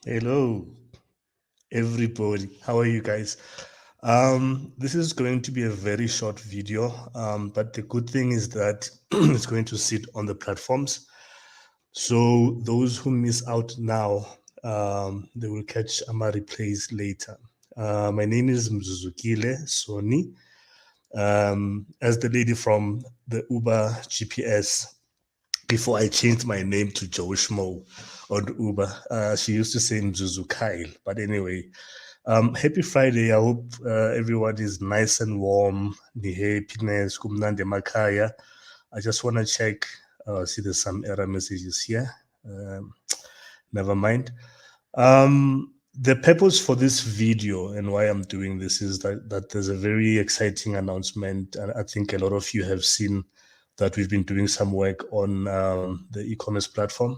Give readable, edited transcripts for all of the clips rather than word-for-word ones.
Hello, everybody. How are you guys? This is going to be a very short video, but the good thing is that it's going to sit on the platforms. So those who miss out now, they will catch my replays later. My name is Mzuzukile Soni. As the lady from the Uber GPS, before I changed my name to Joe Schmo on Uber, she used to say Mzuzu Kyle. But anyway, happy Friday. I hope everyone is nice and warm. The happiness, kumnandi makaya. I just want to check. See, there's some error messages here. Never mind. The purpose for this video and why I'm doing this is that there's a very exciting announcement, and I think a lot of you have seen that we've been doing some work on the e-commerce platform.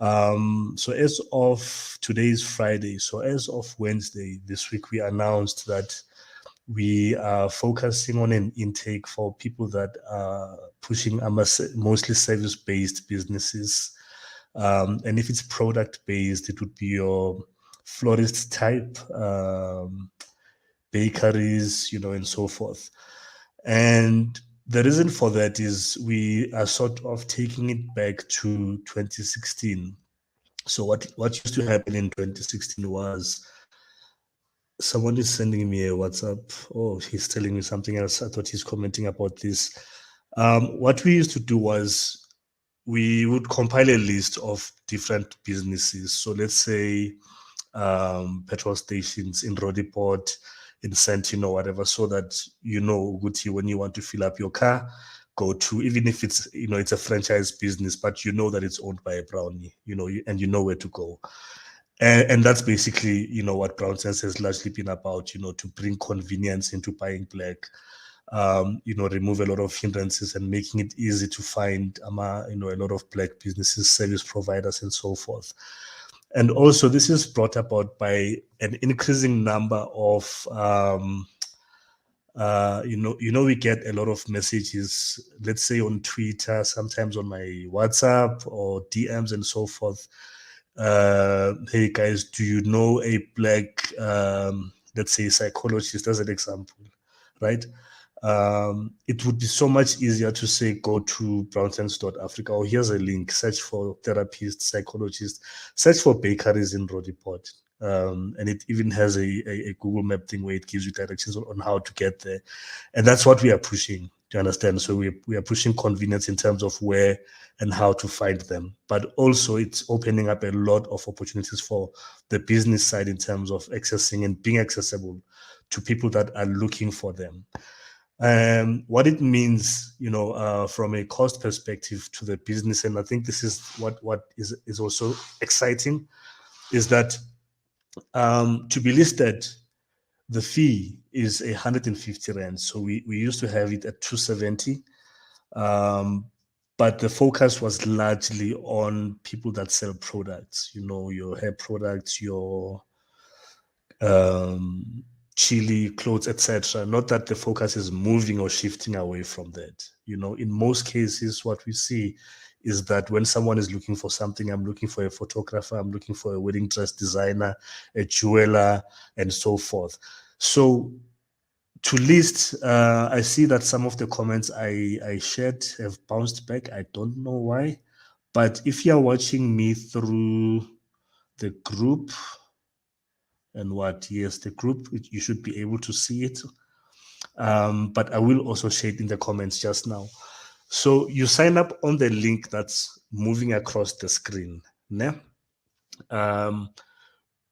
So as of today's Friday, so as of Wednesday this week, we announced that we are focusing on an intake for people that are pushing mostly service-based businesses. And if it's product-based, it would be your florist type, bakeries, and so forth. And the reason for that is we are sort of taking it back to 2016. So what used to happen in 2016 was someone is sending me a WhatsApp. Oh, he's telling me something else. I thought he's commenting about this. What we used to do was we would compile a list of different businesses. So let's say petrol stations in Rodiport, in Sentinel, whatever, so that Guti, when you want to fill up your car, go to, even if it's it's a franchise business, but that it's owned by a brownie, and you know where to go. And that's basically what BrownSense has largely been about, to bring convenience into buying black, remove a lot of hindrances and making it easy to find a lot of black businesses, service providers, and so forth. And also, this is brought about by an increasing number of, we get a lot of messages, let's say on Twitter, sometimes on my WhatsApp or DMs and so forth. Hey guys, do you know a black, let's say, psychologist as an example, right? It would be so much easier to say go to BrownSense.Africa, or here's a link, search for therapists, psychologists, search for bakeries in Rodiport. And it even has a Google Map thing where it gives you directions on how to get there. And that's what we are pushing, do you understand? So we are pushing convenience in terms of where and how to find them. But also it's opening up a lot of opportunities for the business side in terms of accessing and being accessible to people that are looking for them. What it means, from a cost perspective to the business, and I think this is what is also exciting, is that to be listed, the fee is 150 rand. So we used to have it at 270, but the focus was largely on people that sell products, your hair products, your chili, clothes, etc. Not that the focus is moving or shifting away from that. In most cases, what we see is that when someone is looking for something, I'm looking for a photographer, I'm looking for a wedding dress designer, a jeweler, and so forth. So to list, I see that some of the comments I shared have bounced back. I don't know why, but if you're watching me through the group and what, yes, the group, you should be able to see it. But I will also share it in the comments just now. So you sign up on the link that's moving across the screen. Ne?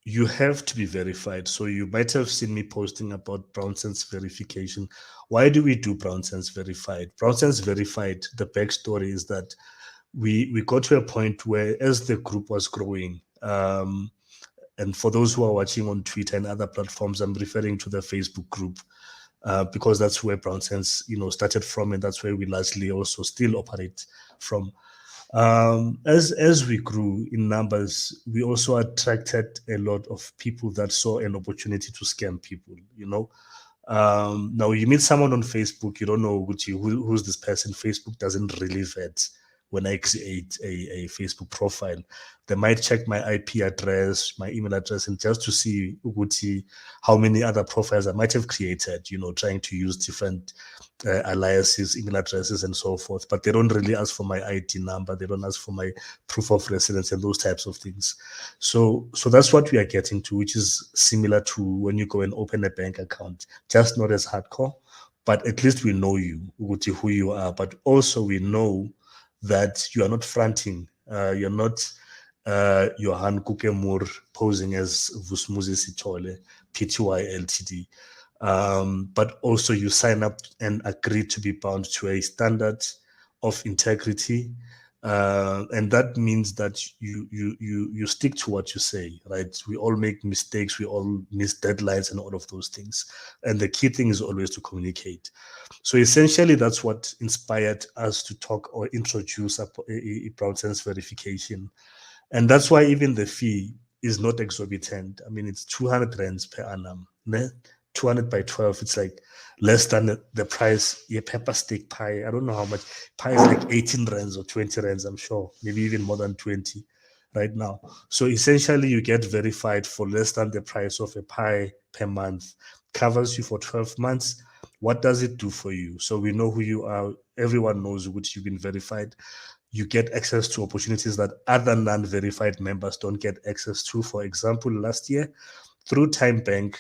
You have to be verified. So you might have seen me posting about BrownSense verification. Why do we do BrownSense verified? BrownSense verified, the backstory is that we got to a point where as the group was growing, and for those who are watching on Twitter and other platforms, I'm referring to the Facebook group, because that's where BrownSense, started from, and that's where we largely also still operate from. As we grew in numbers, we also attracted a lot of people that saw an opportunity to scam people. Now you meet someone on Facebook, you don't know who's this person. Facebook doesn't really vet. When I create a Facebook profile, they might check my IP address, my email address, and just to see how many other profiles I might have created, trying to use different aliases, email addresses, and so forth. But they don't really ask for my ID number. They don't ask for my proof of residence and those types of things. So that's what we are getting to, which is similar to when you go and open a bank account, just not as hardcore, but at least we know you, who you are. But also we know that you are not fronting. You're not Johan Kukemur posing as Vusmuzi Sitole, Pty Ltd. But also you sign up and agree to be bound to a standard of integrity, and that means that you stick to what you say, right? We all make mistakes, we all miss deadlines and all of those things, and the key thing is always to communicate. So essentially, that's what inspired us to talk or introduce a BrownSense verification, and that's why even the fee is not exorbitant. I mean, it's 200 rands per annum. Ne? 200 by 12, it's like less than the price. Yeah, pepper steak pie. I don't know how much. Pie is like 18 rands or 20 rands, I'm sure. Maybe even more than 20 right now. So essentially, you get verified for less than the price of a pie per month. Covers you for 12 months. What does it do for you? So we know who you are. Everyone knows which you've been verified. You get access to opportunities that other non-verified members don't get access to. For example, last year, through Time Bank,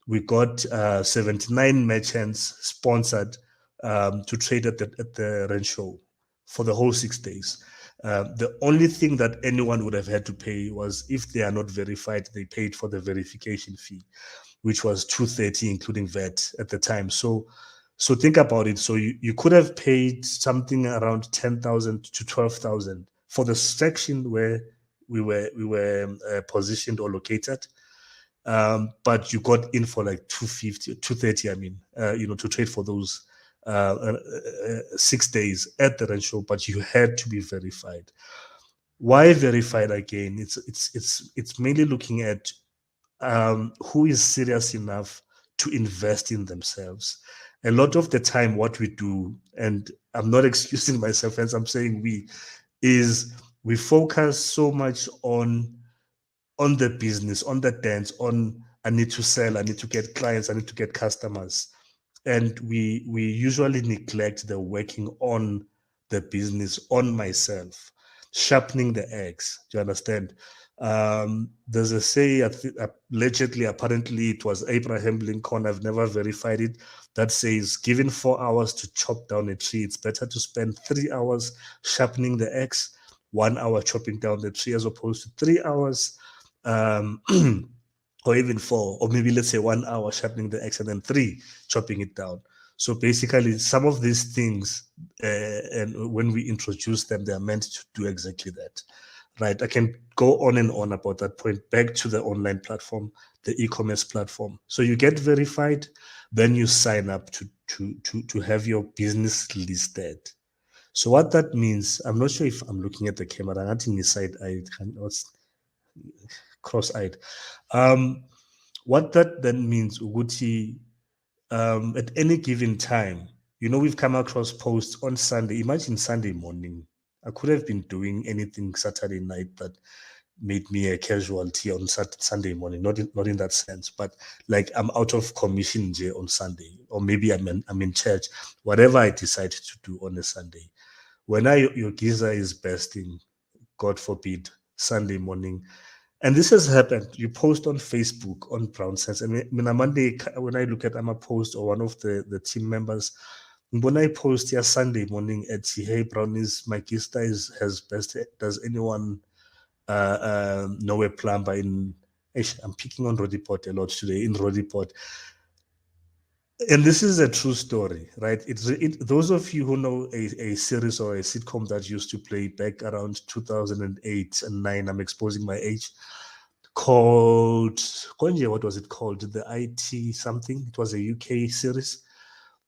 we got 79 merchants sponsored to trade at the rent show for the whole 6 days. The only thing that anyone would have had to pay was if they are not verified, they paid for the verification fee, which was 230 including VAT at the time. So think about it. So you could have paid something around 10,000 to 12,000 for the section where we were positioned or located. But you got in for like 250, 230, I mean, to trade for those 6 days at the rent show, but you had to be verified. Why verified again? It's mainly looking at who is serious enough to invest in themselves. A lot of the time, what we do, and I'm not excusing myself as I'm saying we, is we focus so much on the business, on the dance, on I need to sell, I need to get clients, I need to get customers, and we usually neglect the working on the business, on myself, sharpening the eggs. Do you understand? There's a say, allegedly, apparently, it was Abraham Lincoln. I've never verified it. That says, given 4 hours to chop down a tree, it's better to spend 3 hours sharpening the eggs, 1 hour chopping down the tree, as opposed to 3 hours um, or even four, or maybe let's say 1 hour sharpening the X and then three chopping it down. So basically, some of these things, and when we introduce them, they are meant to do exactly that, right? I can go on and on about that point. Back to the online platform, the e-commerce platform. So you get verified, then you sign up to have your business listed. So what that means, I'm not sure if I'm looking at the camera. I think side I cross-eyed. What that then means, Uguti, at any given time, we've come across posts on Sunday. Imagine Sunday morning. I could have been doing anything Saturday night that made me a casualty on Sunday morning. Not in that sense, but like I'm out of commission on Sunday, or maybe I'm in church. Whatever I decide to do on a Sunday, when your geezer is bursting, God forbid, Sunday morning. And this has happened. You post on Facebook on BrownSense. And when on Monday, when I look at I'm a post or one of the team members, when I post here Sunday morning at hey Brownies, my geezer has bursted. Does anyone know a plumber in? I'm picking on Rodiport a lot today in Rodiport. And this is a true story, right? Those of you who know a series or a sitcom that used to play back around 2008 and 9, I'm exposing my age, called, Konje, what was it called? The IT something. It was a UK series.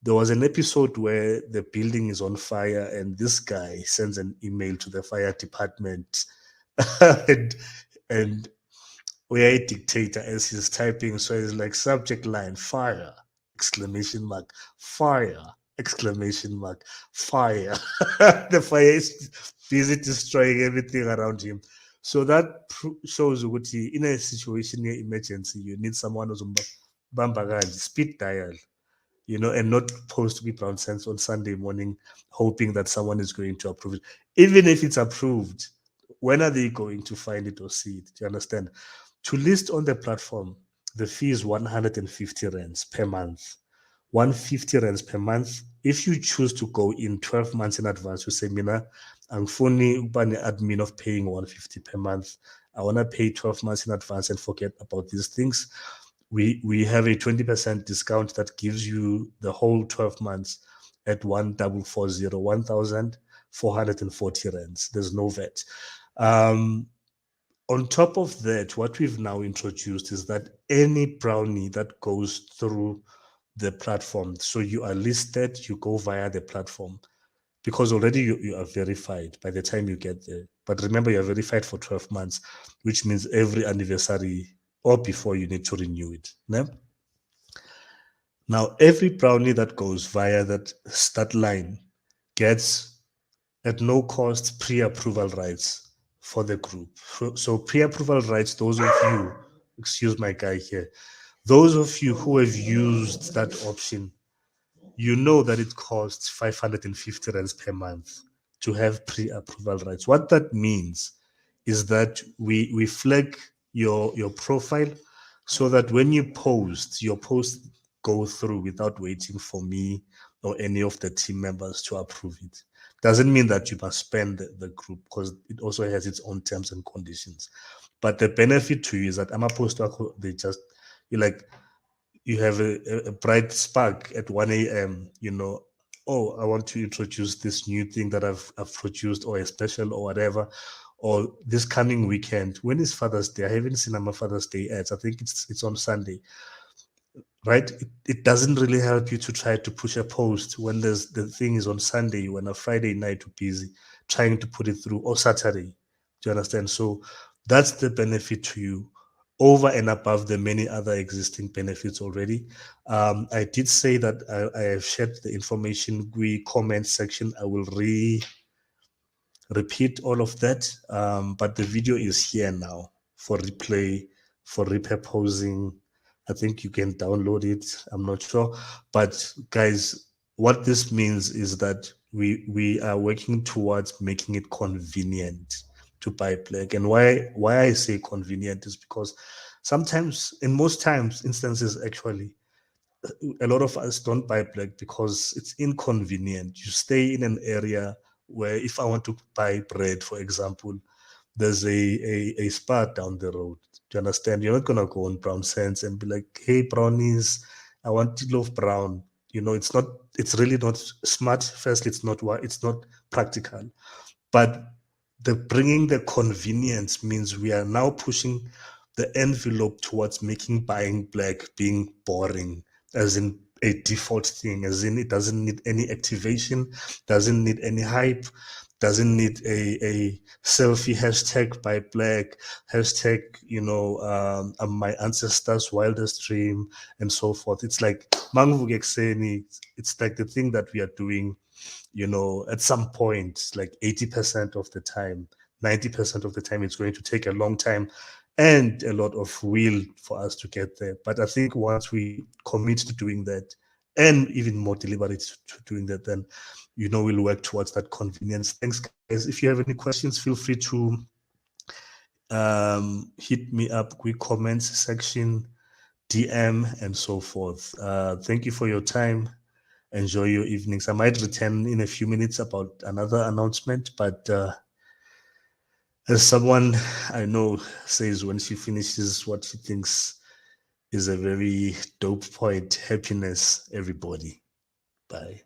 There was an episode where the building is on fire and this guy sends an email to the fire department and, and we're a dictator as he's typing. So it's like subject line, fire, exclamation mark, fire, exclamation mark, fire. The fire is busy destroying everything around him. So that shows what in a situation near emergency, you need someone who's bamba speed dial, and not post to be BrownSense on Sunday morning, hoping that someone is going to approve it. Even if it's approved, when are they going to find it or see it? Do you understand? To list on the platform, the fee is 150 rands per month. 150 rands per month. If you choose to go in 12 months in advance, you say, Mina, I'm funny admin of paying 150 per month. I want to pay 12 months in advance and forget about these things. We have a 20% discount that gives you the whole 12 months at 1,440 rands. There's no VAT. On top of that, what we've now introduced is that any brownie that goes through the platform, so you are listed, you go via the platform, because already you are verified by the time you get there. But remember, you're verified for 12 months, which means every anniversary or before you need to renew it. No? Now, every brownie that goes via that line gets at no cost pre-approval rights for the group. So pre-approval rights, those of you, excuse my guy here, those of you who have used that option, you know that it costs 550 rands per month to have pre-approval rights. What that means is that we flag your profile so that when you post, your posts go through without waiting for me or any of the team members to approve it. Doesn't mean that you must spend the group, because it also has its own terms and conditions. But the benefit to you is that I'm a poster, you have a bright spark at 1 a.m., oh, I want to introduce this new thing that I've produced, or a special or whatever, or this coming weekend. When is Father's Day? I haven't seen my Father's Day ads. I think it's on Sunday, right? It doesn't really help you to try to push a post when the thing is on Sunday, when a Friday night you're busy trying to put it through, or Saturday. Do you understand? So that's the benefit to you, over and above the many other existing benefits already. I did say that I have shared the information comment section. I will repeat all of that, but the video is here now for replay, for repurposing. I think you can download it. I'm not sure, but guys, what this means is that we are working towards making it convenient to buy black. And why I say convenient is because sometimes, in most times, instances actually, a lot of us don't buy black because it's inconvenient. You stay in an area where, if I want to buy bread, for example, there's a Spar down the road. Do you understand? You're not gonna go on BrownSense and be like, "Hey, brownies, I want to love brown." It's really not smart. First, it's not practical. But the bringing the convenience means we are now pushing the envelope towards making buying black being boring, as in a default thing, as in it doesn't need any activation, doesn't need any hype, doesn't need a selfie hashtag by black, hashtag, my ancestors' wildest dream, and so forth. It's like Manguvuke Ekseni, it's like the thing that we are doing, at some point, like 80% of the time, 90% of the time, it's going to take a long time and a lot of will for us to get there. But I think once we commit to doing that, and even more deliberate to doing that, then we'll work towards that convenience. Thanks, guys. If you have any questions, feel free to hit me up, quick comments section, DM, and so forth. Thank you for your time. Enjoy your evenings. I might return in a few minutes about another announcement, but as someone I know says when she finishes what she thinks is a very dope point, happiness, everybody. Bye.